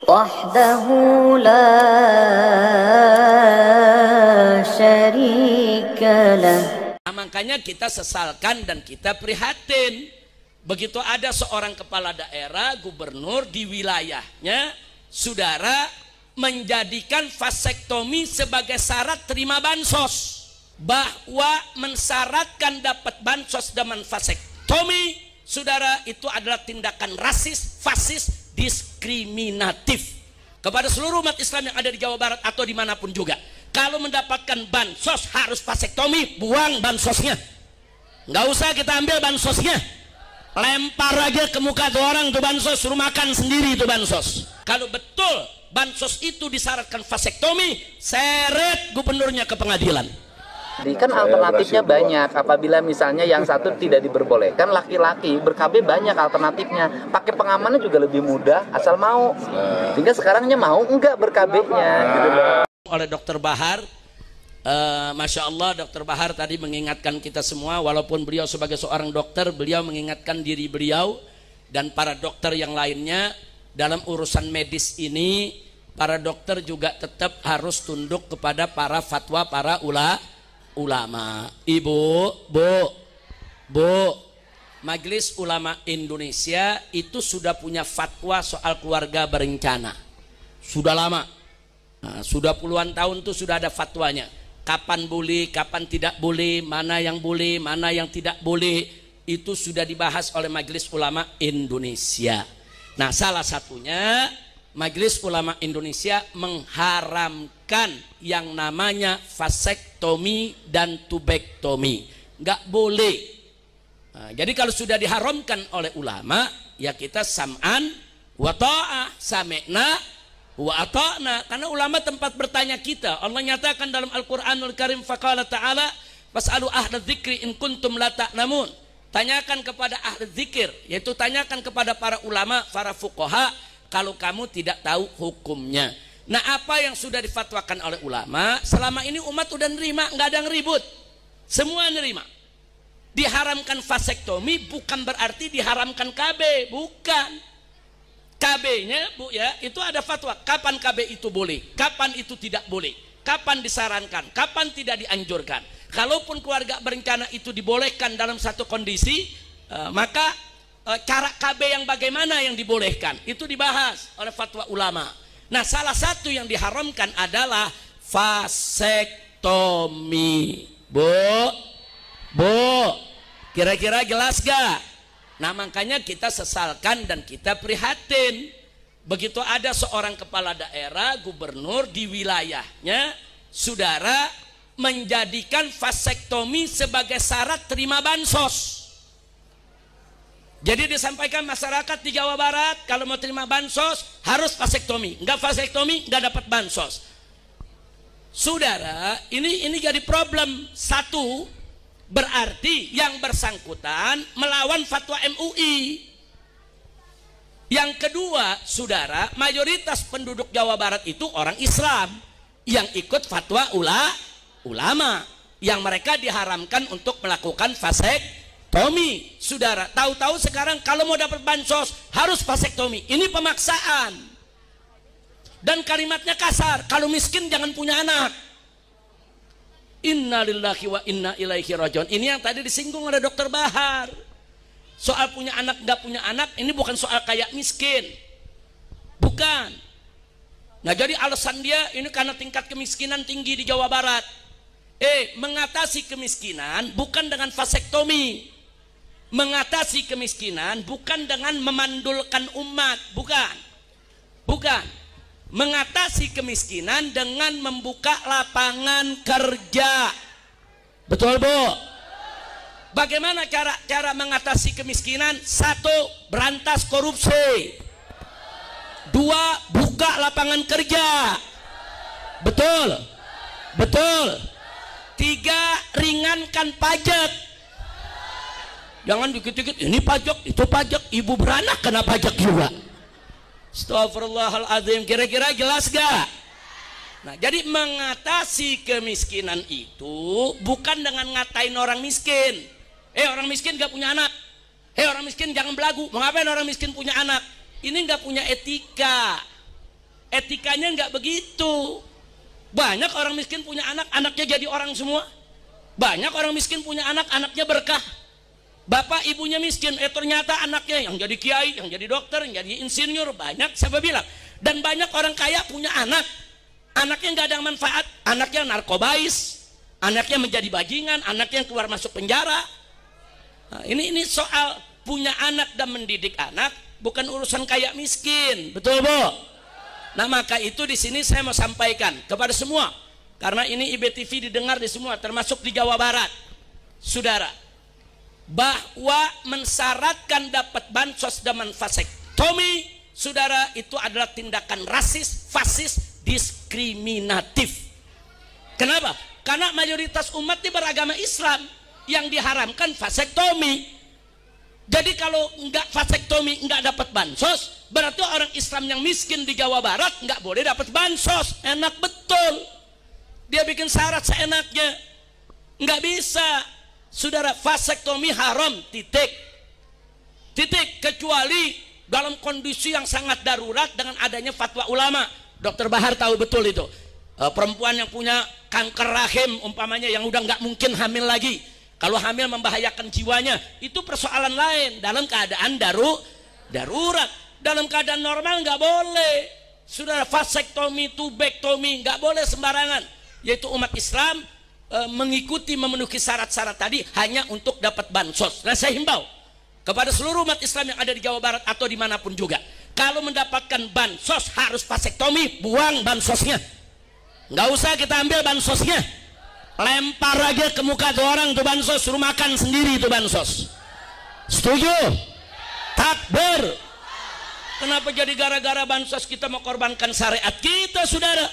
وحده لا شريك له. Makanya kita sesalkan dan kita prihatin. Begitu ada seorang kepala daerah, gubernur di wilayahnya, saudara, menjadikan vasektomi sebagai syarat terima bansos. Bahwa mensyaratkan dapat bansos dengan vasektomi, saudara, itu adalah tindakan rasis, fasis, diskriminatif kepada seluruh umat Islam yang ada di Jawa Barat atau dimanapun juga. Kalau mendapatkan bansos harus vasektomi, buang bansosnya. Nggak usah kita ambil bansosnya, lempar aja ke muka tuh orang tuh bansos, suruh makan sendiri tuh bansos. Kalau betul bansos itu disyaratkan vasektomi, seret gubernurnya ke pengadilan. Kan alternatifnya banyak. Apabila misalnya yang satu tidak diperbolehkan, laki-laki ber-KB banyak alternatifnya. Pakai pengamannya juga lebih mudah asal mau. Sehingga sekarangnya mau enggak ber-KB-nya gitu loh. Oleh Dr. Bahar, Masya Allah, Dr. Bahar tadi mengingatkan kita semua, walaupun beliau sebagai seorang dokter, beliau mengingatkan diri beliau dan para dokter yang lainnya dalam urusan medis ini. Para dokter juga tetap harus tunduk kepada para fatwa para ulama. Ibu, Bu, Majelis Ulama Indonesia itu sudah punya fatwa soal keluarga berencana. Sudah lama. Nah, sudah puluhan tahun tuh sudah ada fatwanya. Kapan boleh, kapan tidak boleh, mana yang boleh, mana yang tidak boleh, itu sudah dibahas oleh Majelis Ulama Indonesia. Nah, salah satunya Majelis Ulama Indonesia mengharamkan yang namanya vasektomi dan tubektomi. Nggak boleh. Nah, jadi kalau sudah diharamkan oleh ulama, ya kita sam'an wa ta'ah, sami'na wa ata'na, karena ulama tempat bertanya kita. Allah nyatakan dalam Al-Qur'anul Karim, faqala ta'ala fas'alu ahla dzikri in kuntum la ta'lamun. Tanyakan kepada ahli zikir, yaitu tanyakan kepada para ulama, para fuqaha, kalau kamu tidak tahu hukumnya. Nah, apa yang sudah difatwakan oleh ulama, selama ini umat udah nerima, nggak ada yang ribut, semua nerima. Diharamkan vasektomi bukan berarti diharamkan KB, bukan. KB-nya, Bu, ya, itu ada fatwa. Kapan KB itu boleh, kapan itu tidak boleh, kapan disarankan, kapan tidak dianjurkan. Kalaupun keluarga berencana itu dibolehkan dalam satu kondisi, maka cara KB yang bagaimana yang dibolehkan, itu dibahas oleh fatwa ulama. Nah, salah satu yang diharamkan adalah vasektomi. Bu, kira-kira jelas gak? Nah, makanya kita sesalkan dan kita prihatin. Begitu ada seorang kepala daerah, gubernur di wilayahnya, saudara, menjadikan vasektomi sebagai syarat terima bansos. Jadi disampaikan masyarakat di Jawa Barat, kalau mau terima bansos harus vasektomi. Enggak vasektomi, enggak dapat bansos. Saudara, ini jadi problem. Satu, berarti yang bersangkutan melawan fatwa MUI. Yang kedua, saudara, mayoritas penduduk Jawa Barat itu orang Islam yang ikut fatwa ulama, yang mereka diharamkan untuk melakukan vasektomi. Saudara, tahu-tahu sekarang kalau mau dapat bansos harus vasektomi. Ini pemaksaan. Dan kalimatnya kasar, kalau miskin jangan punya anak. Inna lillahi wa inna ilaihi rajiun. Ini yang tadi disinggung oleh Dr. Bahar. Soal punya anak gak punya anak, ini bukan soal kayak miskin, bukan. Nah, jadi alasan dia ini karena tingkat kemiskinan tinggi di Jawa Barat. Mengatasi kemiskinan bukan dengan vasektomi. Mengatasi kemiskinan bukan dengan memandulkan umat, bukan. Mengatasi kemiskinan dengan membuka lapangan kerja. Betul, Bu? Bagaimana cara mengatasi kemiskinan? Satu, berantas korupsi. Dua, buka lapangan kerja. Betul? Tiga, ringankan pajak. Jangan dikit-dikit ini pajak, itu pajak, ibu beranak kena pajak juga. Astagfirullahaladzim. Kira-kira jelas gak? Nah, jadi mengatasi kemiskinan itu bukan dengan ngatain orang miskin. Orang miskin gak punya anak. Orang miskin jangan belagu. Mau ngapain orang miskin punya anak? Ini gak punya etika. Etikanya nggak begitu. Banyak orang miskin punya anak, anaknya jadi orang semua. Banyak orang miskin punya anak, anaknya berkah. Bapak ibunya miskin, ternyata anaknya yang jadi kiai, yang jadi dokter, yang jadi insinyur. Banyak, siapa bilang? Dan banyak orang kaya punya anak, anaknya nggak ada manfaat, anaknya narkobais, anaknya menjadi bajingan, anaknya keluar masuk penjara. Nah, ini soal punya anak dan mendidik anak, bukan urusan kaya miskin, betul Bu? Nah maka itu di sini saya mau sampaikan kepada semua, karena ini IBTV didengar di semua, termasuk di Jawa Barat, saudara, bahwa mensyaratkan dapat bansos dan vasektomi, saudara, itu adalah tindakan rasis, fasis, diskriminatif. Kenapa? Karena mayoritas umat ini beragama Islam, yang diharamkan vasektomi. Jadi kalau enggak vasektomi enggak dapat bansos, berarti orang Islam yang miskin di Jawa Barat enggak boleh dapat bansos. Enak betul. Dia bikin syarat seenaknya. Enggak bisa. Saudara, vasektomi haram, titik. Titik, kecuali dalam kondisi yang sangat darurat dengan adanya fatwa ulama. Dokter Bahar tahu betul itu. Perempuan yang punya kanker rahim umpamanya, yang udah enggak mungkin hamil lagi. Kalau hamil membahayakan jiwanya, itu persoalan lain. Dalam keadaan darurat, dalam keadaan normal nggak boleh. Saudara, vasektomi, tubektomi nggak boleh sembarangan. Yaitu umat Islam mengikuti memenuhi syarat-syarat tadi hanya untuk dapat bansos. Nah saya himbau kepada seluruh umat Islam yang ada di Jawa Barat atau dimanapun juga, kalau mendapatkan bansos harus vasektomi, buang bansosnya. Nggak usah kita ambil bansosnya. Lempar aja ke muka tuh orang tuh bansos, suruh makan sendiri tuh bansos. Setuju? Takbir. Kenapa jadi gara-gara bansos kita mau korbankan syariat kita, saudara?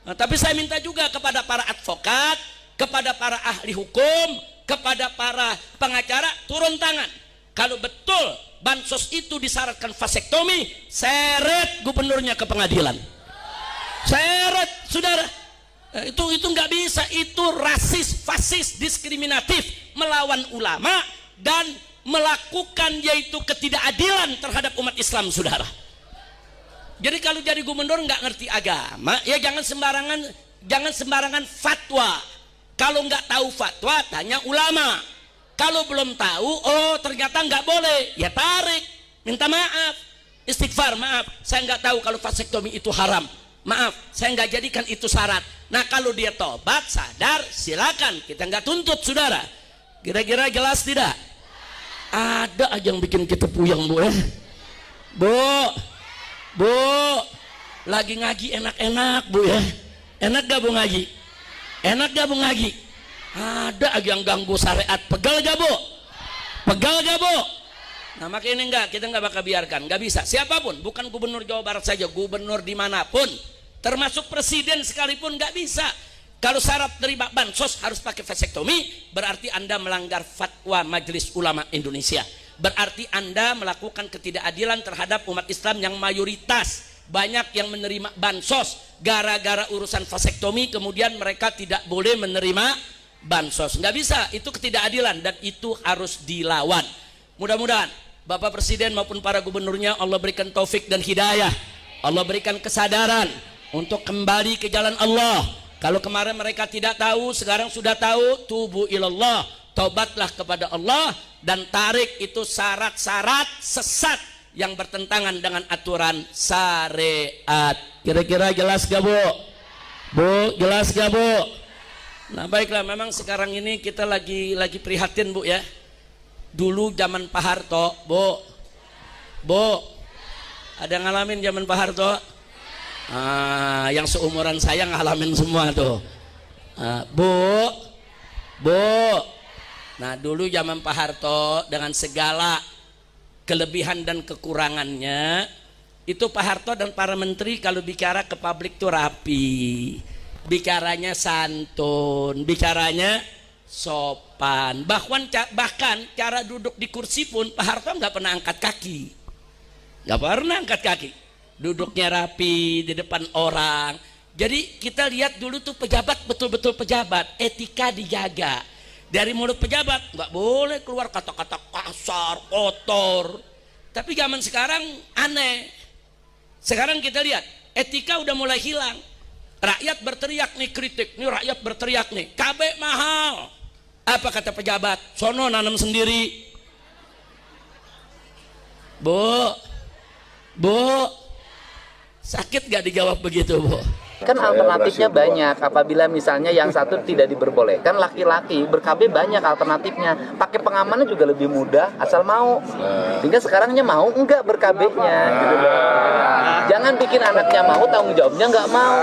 Nah, tapi saya minta juga kepada para advokat, kepada para ahli hukum, kepada para pengacara, turun tangan. Kalau betul bansos itu disyaratkan vasektomi, seret gubernurnya ke pengadilan. Seret, saudara. Itu nggak bisa, itu rasis, fasis, diskriminatif, melawan ulama dan melakukan yaitu ketidakadilan terhadap umat Islam, saudara. Jadi kalau jadi gubernur nggak ngerti agama, ya jangan sembarangan fatwa. Kalau nggak tahu fatwa, tanya ulama. Kalau belum tahu, oh ternyata nggak boleh, ya tarik, minta maaf, istighfar, maaf, saya nggak tahu kalau vasektomi itu haram. Maaf, saya nggak jadikan itu syarat. Nah kalau dia tobat, sadar, silakan. Kita nggak tuntut, saudara. Kira-kira jelas tidak? Ada aja yang bikin kita puyeng, Bu ya. Bu, lagi ngaji enak-enak, Bu ya. Enak gak Bu ngaji? Enak gak Bu ngaji? Ada aja yang ganggu syariat. Pegal gak Bu? Pegal gak Bu? Nah makanya ini kita nggak bakal biarkan, nggak bisa. Siapapun, bukan gubernur Jawa Barat saja, gubernur dimanapun, termasuk presiden sekalipun nggak bisa. Kalau syarat terima bansos harus pakai vasektomi, berarti Anda melanggar fatwa Majelis Ulama Indonesia. Berarti Anda melakukan ketidakadilan terhadap umat Islam yang mayoritas. Banyak yang menerima bansos gara-gara urusan vasektomi, kemudian mereka tidak boleh menerima bansos. Nggak bisa, itu ketidakadilan dan itu harus dilawan. Mudah-mudahan Bapak Presiden maupun para gubernurnya Allah berikan taufik dan hidayah. Allah berikan kesadaran untuk kembali ke jalan Allah. Kalau kemarin mereka tidak tahu, sekarang sudah tahu, tubu ilallah, taubatlah kepada Allah dan tarik itu syarat-syarat sesat yang bertentangan dengan aturan syariat. Kira-kira jelas gak Bu? Bu, jelas gak Bu? Nah baiklah, memang sekarang ini kita lagi prihatin Bu ya. Dulu zaman Pak Harto, Bu, ada ngalamin zaman Pak Harto? Yang seumuran saya ngalamin semua tuh. Bu, nah dulu zaman Pak Harto dengan segala kelebihan dan kekurangannya, itu Pak Harto dan para menteri kalau bicara ke publik tuh rapi, bicaranya santun, bicaranya sopan. Bahkan cara duduk di kursi pun Pak Harto nggak pernah angkat kaki, nggak pernah angkat kaki, duduknya rapi di depan orang. Jadi kita lihat dulu tuh pejabat betul-betul pejabat, etika dijaga. Dari mulut pejabat nggak boleh keluar kata-kata kasar, kotor. Tapi zaman sekarang aneh. Sekarang kita lihat Etika udah mulai hilang. Rakyat berteriak nih, kritik nih, rakyat berteriak nih, KB mahal. Apa kata pejabat? Sono nanam sendiri. Bu, sakit gak dijawab begitu, Bu? Kan alternatifnya banyak. Apabila misalnya yang satu tidak diperbolehkan, laki-laki ber-KB banyak alternatifnya. Pakai pengamannya juga lebih mudah, asal mau. Sehingga sekarangnya mau enggak ber-KB-nya. Gitu loh. Jangan bikin anaknya mau, tanggung jawabnya enggak mau.